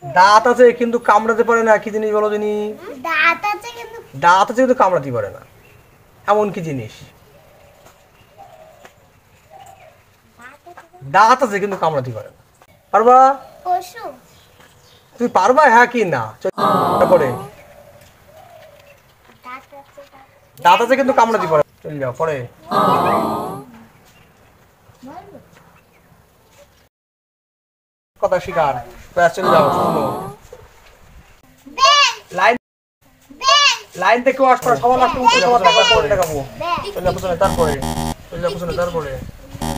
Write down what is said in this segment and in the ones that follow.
দাঁত আছে কিন্তু কামড়াতে পারে না, কি জিনিস বলো দিনি? দাঁত আছে কিন্তু কামড়াতে পারে না, এমন কি জিনিস? দাঁত আছে কিন্তু কামড়াতে পারে না, পারবা? তুমি পারবা? হ্যাঁ কি না? তারপরে দাঁত আছে কিন্তু কামড়াতে পারে, চলে যাও পরে। কথা শিকার, চলে যাও। শুনো, লাইন লাইন থেকে ওয়াশ করে সবার লাস্টে উঠে সবার তারপরে দেখাবো। চলে যাও পিছনে, তারপরে চলে যাও পিছনে, তারপরে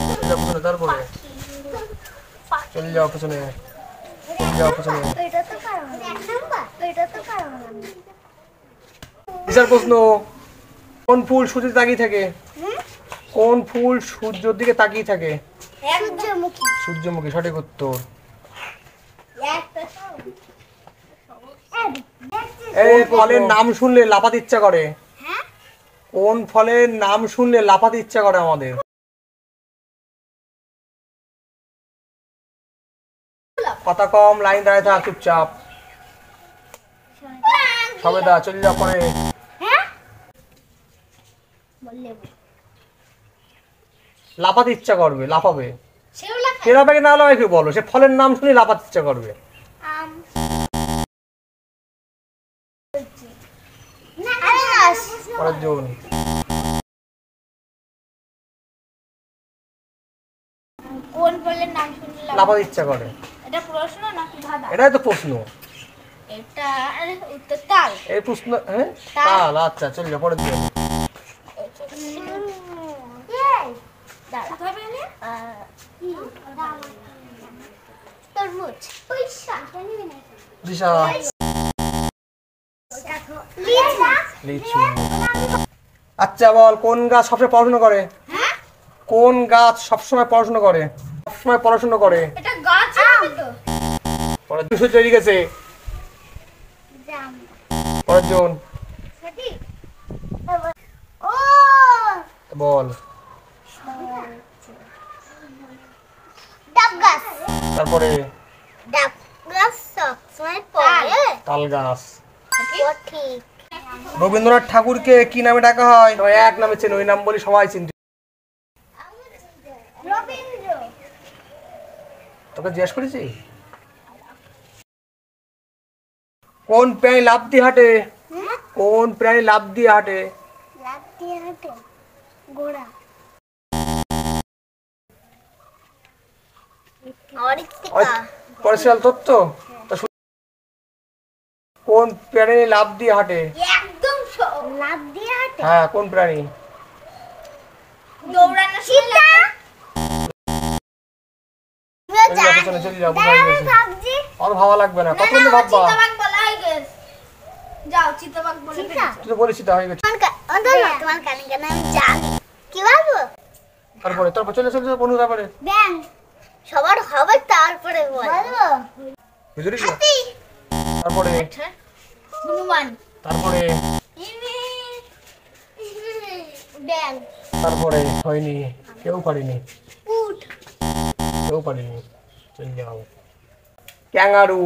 চলে যাও পিছনে, তারপরে চলে যাও পিছনে, চলে যাও পিছনে। বিচার প্রশ্ন, কোন ফুল সূর্যের তাকিয়ে থাকে? কোন ফুল সূর্যের দিকে তাকিয়ে থাকে? সূর্যমুখী, সঠিক উত্তর। এই ফলের নাম শুনলে লাফাতে ইচ্ছা করে? কোন ফলের নাম শুনলে লাফাতে ইচ্ছা করে আমাদের? কথা কম, লাইন দাঁড়ায় থাক চুপচাপ। সবেদা, চলে যাও পরে। লাফাতে ইচ্ছা করবে, লাফাবে। কেরাবে না লাফাবে বলো, সে ফলের নাম শুনে লাফাতে ইচ্ছা করবে। পরের জন। কোন ফলের নাম শুনলে লাফাতে ইচ্ছা করে? এটা প্রশ্ন নাকি ধাঁধা? এটাই তো প্রশ্ন। এটা উত্তর তাল। এই প্রশ্ন, হ্যাঁ তাল। আচ্ছা চল যাও পরের জন। তরমুজ, দিশা, লিচু। আচ্ছা বল, কোন গাছ সবসময় পড়াশোনা করে? কোন গাছ সবসময় পড়াশোনা করে? সবসময় পড়াশোনা করে। এটা গাছ হবে তো। পরের জন তৈরি গেছে। পরের জন ও বল। ডাব গাছ। তারপরে ডাব গাছ সবসময় পড়ে। তাল গাছ। ঠিক। রবীন্দ্রনাথ ঠাকুরকে কি নামে ডাকা হয়? এক নামে চেন, ওই নাম বলি সবাই চিনতে। রবীন্দ্র। তোকে জিজ্ঞেস করেছি। কোন প্রাণী লাফ দিয়ে হাঁটে? কোন প্রাণী লাফ দিয়ে হাঁটে? লাফ দিয়ে হাঁটে? ঘোড়া। পরিষ্কার তথ্য। কোন প্রাণী লাফ দিয়ে হাঁটে? একদম লাফ দিয়ে হাঁটে? হ্যাঁ, কোন প্রাণী? দৌড়ানো চিতা। চলে যাও, আর ভাবা লাগবে না, কত কিন্তু ভাববা। চিতাবাঘ বলা হয়ে গেছে। যাও চিতাবাঘ বলে ফেলেছো। তুই তো বলেছিস তা হয়ে গেছে। তোমার কানে কানে আমি জানি। কি বলবো? তারপরে চলে যাও বন্ধু। তারপরে ব্যাং। সবার হবে তারপরে বলবো। বুঝলি তো? তারপরে হনুমান। তারপরে ব্যাং। তারপরে হয়নি, কেউ পারেনি, উট। কেউ পারেনি। চলে যাও। ক্যাঙ্গারু।